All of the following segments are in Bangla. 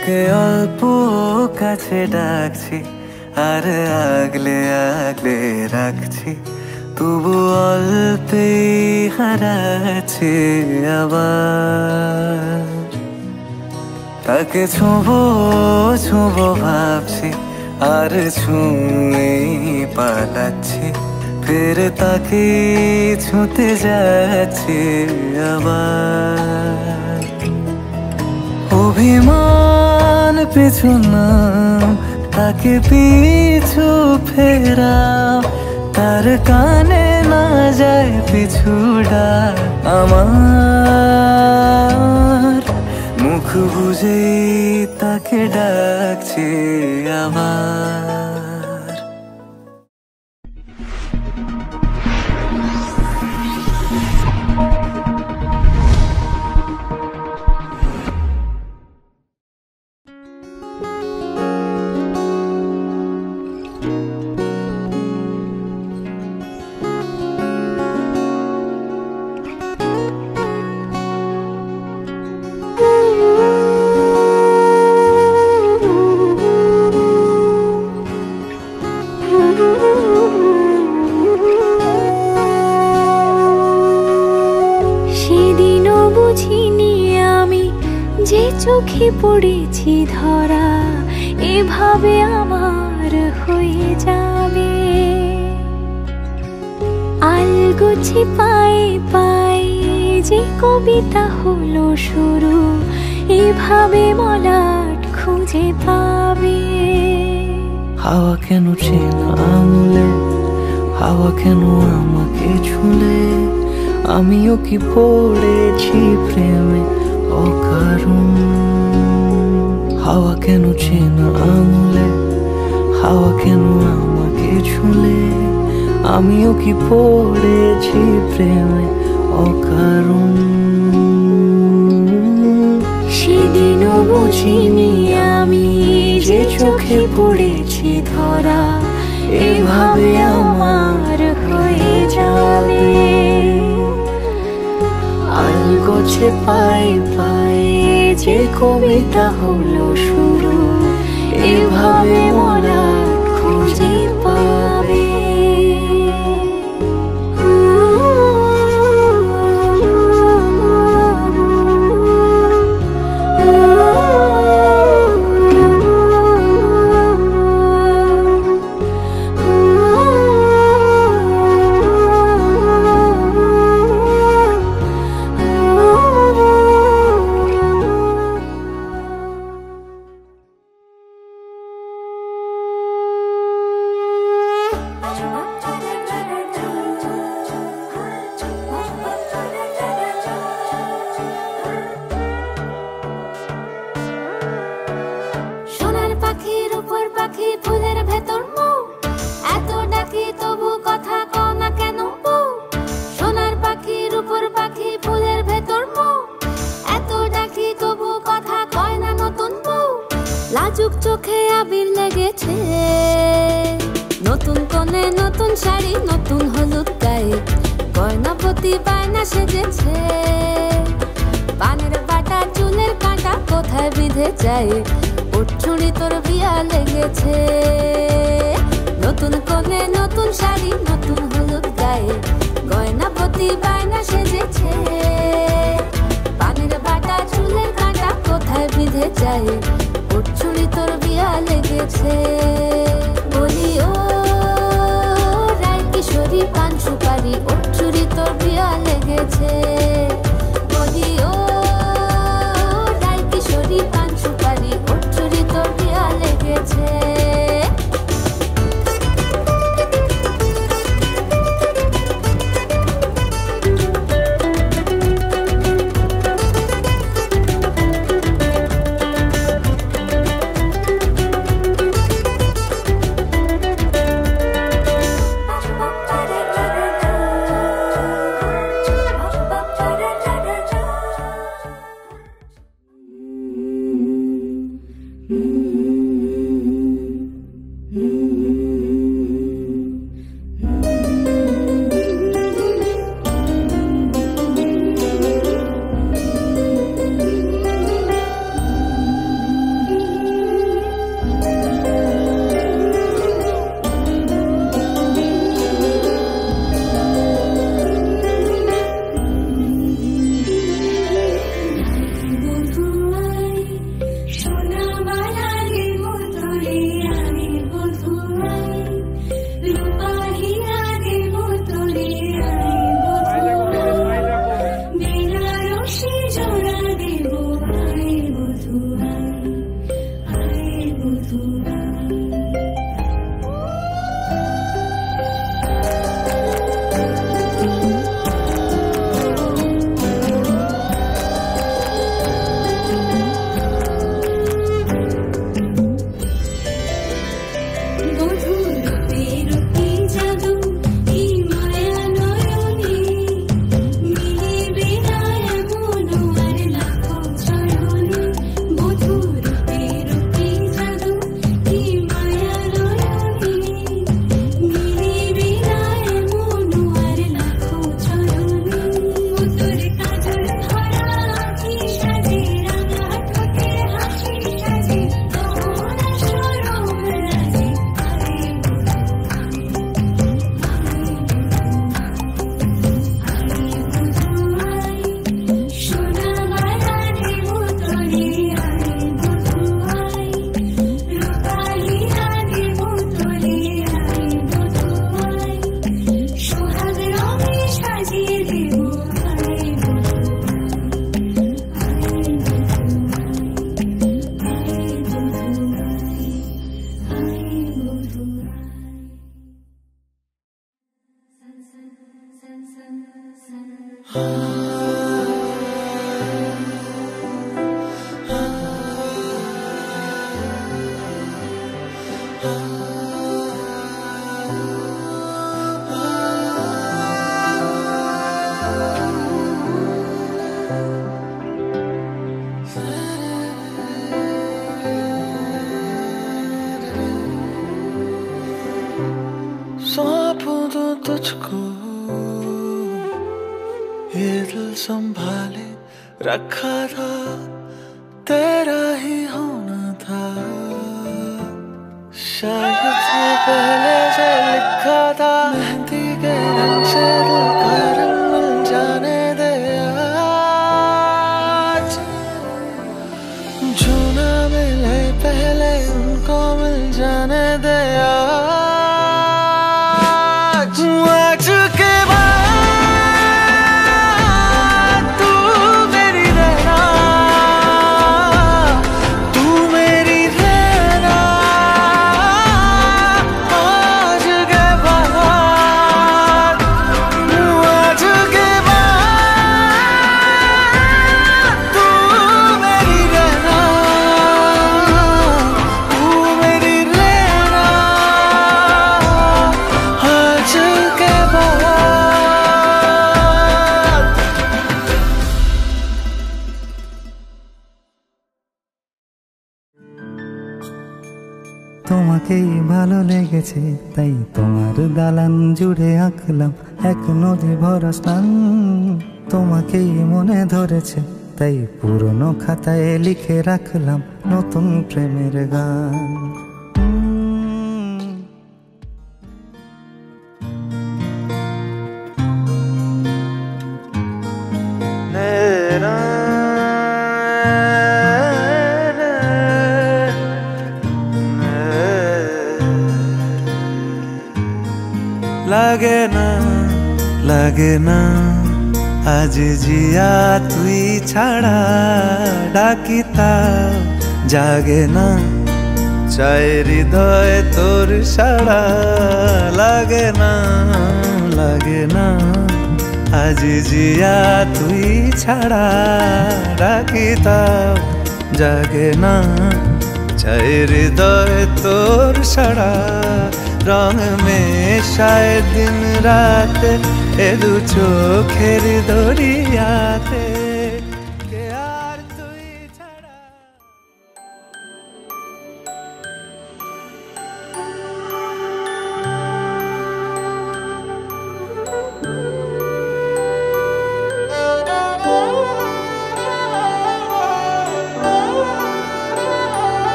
তাকে অল্প কাছে ডাকছি আর আগলে আগলে রাখছি, তবু অল্পেই হারাচ্ছি আবার। তাকে ছোঁবো ছোঁবো ভাবছি আর ছুঁয়েই পালাচ্ছি, ফের তাকে ছুঁতে যাচ্ছি আবার। অভিমান পিছু নাম, তাকে পিছু ফেরাও, তার কানে না যায় পিছু ডাক আমার। মুখ বুঝেই তাকে ডাকছি আবার। চোখে পড়েছি ধরা, এভাবে আমার হয়ে যাবে। আলগোছে পায়ে পায়ে যে কবিতা হলো শুরু, এভাবে মলাট খুঁজে পাবে। হাওয়া কেন চেনা আঙুলে, হাওয়া কেন আমাকে ছুলে, আমিও কি পড়েছি প্রেমে অকারণ। হাওয়া কেন চেনা আঙুলে, হাওয়া কেন আমাকে ছুলে, আমিও কি পড়েছি প্রেমে অকারণ। সেদিনও বুঝিনি আমি যে চোখে পড়েছি ধরা, এভাবে আমার হয়ে যাবে। আলগোছে পায়ে পায়ে যে কবিতা হলো শুরু, এভাবে মরা খুঁজে পাবে। লাজুক চোখে আবির লেগেছে, নতুন কোণে নতুন শাড়ি নতুন হলুদ গায়ে, গয়নাপতি বায়না সেজেছে। পানের বাটা চুলের কাঁটা কোথায় বিঁধে যায়, ওর চুড়ি তোর বিয়া লেগেছে। নতুন কোণে নতুন শাড়ি নতুন হলুদ গায়ে, গয়নাপতি বায়না সেজেছে। পানের বাটা চুলের কাঁটা কোথায় বিঁধে যায়, ওর চুড়ি তোর বিয়া লেগেছে। বলি ও রায় কিশোরী পান সুপারি, ওর চুড়ি তোর বিয়া লেগেছে। বলি ও রায় কিশোরী পান সুপারি, ওর চুড়ি তোর বিয়া লেগেছে। सौंपूं दूं तुझको ये दिल संभाले रखा था, तेरा ही होना था। शायद से पहले से लिखा था, मेहंदी के रंग से दिल का रंग मिल जाने दे आज। जो ना मिले पहले उनको मिल जाने दे आज। आज के बाद तू मेरी रहना, तू मेरी रहना। आज के बाद, आज के बाद तू मेरी रहना, तू मेरी रहना। आज के बाद তোমাকেই ভালো লেগেছে তাই তোমার দালান জুড়ে আঁকলাম এক নদী ভরা স্নান। তোমাকেই মনে ধরেছে তাই পুরনো খাতায় লিখে রাখলাম নতুন প্রেমের গান। লাগে না আজ জিয়া তুই ছাড়া, ডাকিতা জাগে না চাই হৃদয় তোর সাড়া। লাগে না আজ জিয়া তুই ছাড়া, ডাকিতা জাগে না চাই হৃদয় তোর সাড়া। রং মেশায় দিন রাত এ দু চোখের দরিয়াতে, কে আর তুই ছাড়া।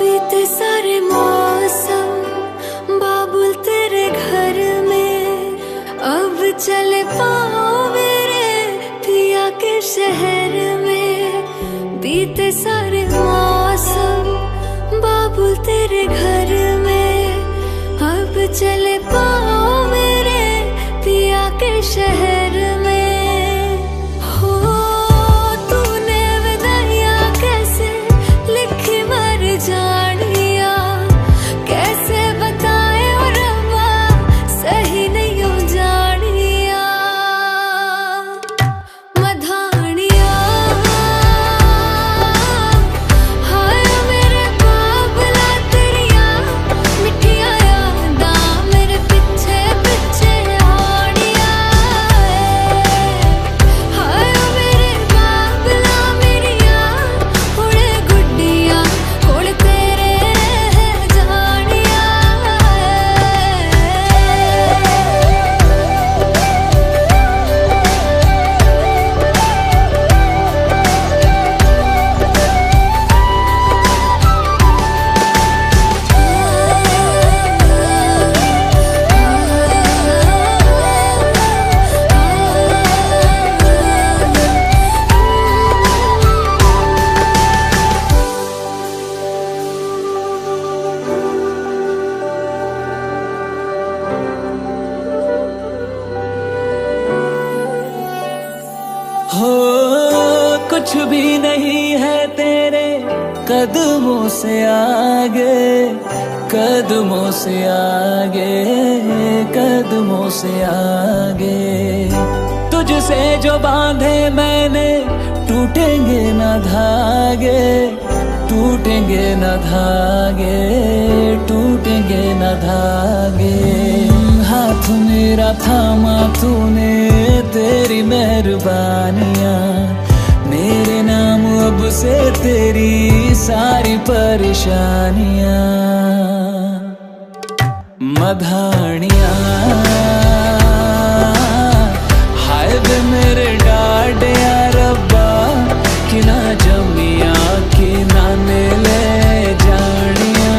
बीते सारे मौसम बाबुल तेरे घर में, अब चले पाओ मेरे पिया के शहर में। बीते सारे मौसम बाबुल तेरे घर में, अब चले पाओ मेरे पिया के शहर में। हो कुछ भी नहीं है तेरे कदमों से आगे, कदमों से आगे, कदमों से आगे। तुझसे जो बांधे मैंने टूटेंगे न धागे, टूटेंगे न धागे, टूटेंगे न धागे। हाथ मेरा थामा तूने, तेरी मेहरबानियाँ मेरे नाम अब से तेरी सारी परेशानियाँ। मधानियाँ हाय वे मेरे डाडे यार रब्बा, कि ना जमिया कि ना ले जानिया।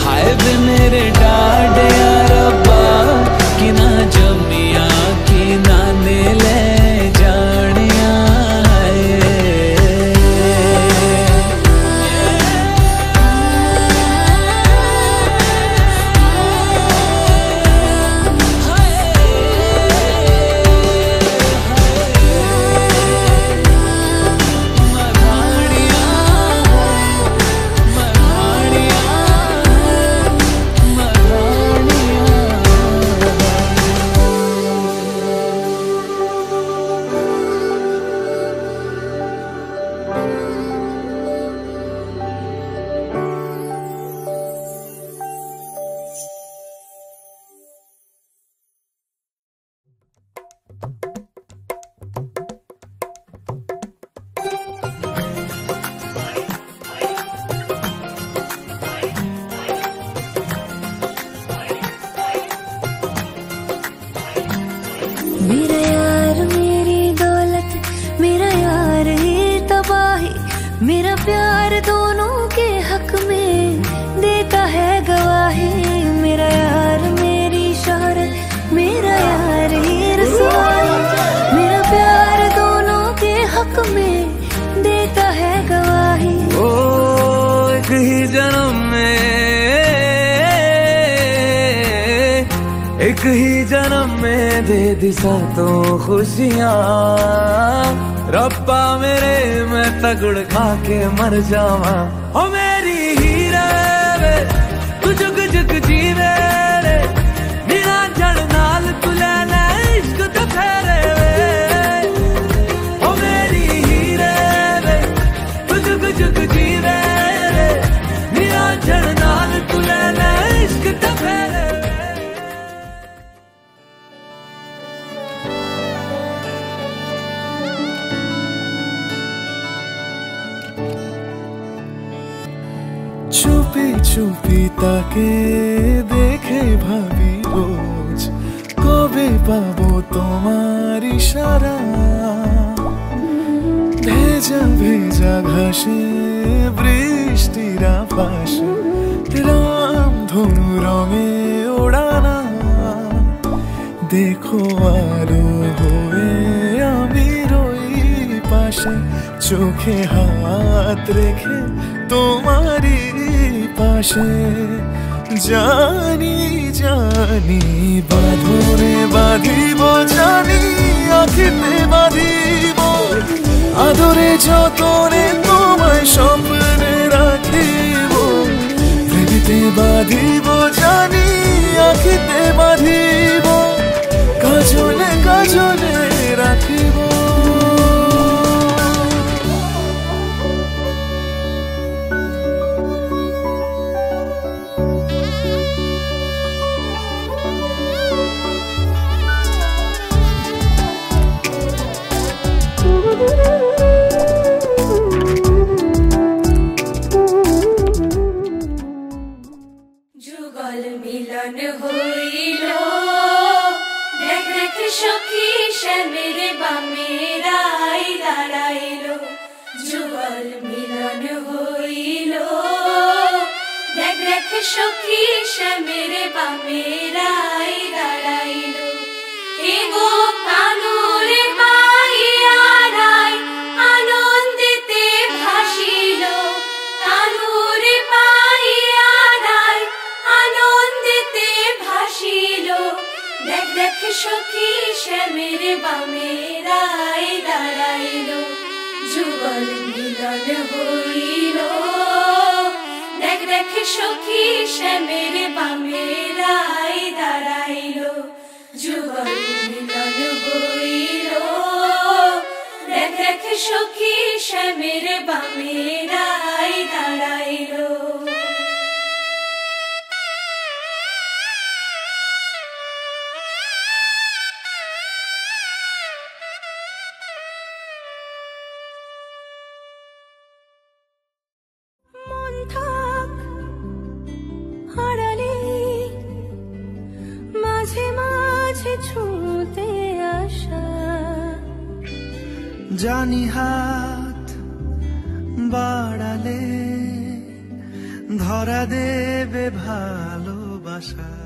हाय वे मेरे डाडे यार रब्बा, कि ना जमिया कि ना ले जानिया। मेरा यार मेरी दौलत, मेरा यार ये तबाही, मेरा प्यार दोनों के हक में देता है गवाही। मेरा यार मेरी शोहरत, मेरा यार ये रसवाई, मेरा प्यार दोनों के हक में देता है गवाही। ओ एक ही जन्म में, एक ही जन्म में दे दी सातों खुशियाँ। रब्बा मेरे मैं तगड़ खा के मर जावा। ओ मेरी हीरे वे तू जुग जुग जीवे रे, नीला जड़ नाल तू ले ले इश्क तो फेरे वे। ओ मेरी हीरे वे तू जुग जुग जीवे रे, नीला जड़ नाल तू ले ले इश्क तो फेरे वे। চুপি চুপি তাকে দেখে ভাবি রোজ, কবে পাবো তোমার ইশারা। ভেজা ভেজা ঘাসে বৃষ্টির আভাসে রামধনু রঙে ওড়ানা। দেখো আলো হয়ে আমি রই পাশে, চোখে হাত রেখে তোমারই পাশে। জানি জানি বাঁধনে বাঁধিব, জানি আখিতে বাঁধিব, আদরে যতনে তোমায় স্বপ্নে রাখিব। প্রেমেতে বাঁধিব, জানি আখিতে বাঁধিব, কাজলে কাজলে রাখিব। যুগল মিলন হইল, দেখ দেখ সখী শ্যামের বামেরাই দাঁড়াইল। যুগল মিলন হইল, দেখ দেখ সখী শ্যামের বামেরাই দাঁড়াইল। এগো কানুর মাইয়ারাই আনন্দিতে ভাসিল, কানুর মাইয়ারাই আনন্দিতে ভাসিল। দেখ দেখ সখী শ্যামের বামে রায় দাঁড়াইল, যুগল মিলন হইল। দেখ দেখ সখী শ্যামের বামে রায় দাঁড়াইল, যুগল মিলন হইল। দেখ দেখ সখী শ্যামের বামে রায় দাঁড়াইল। মাঝে মাঝে ছুঁতে আসা, জানি হাত বাড়ালে ধরা দেবে ভালোবাসা।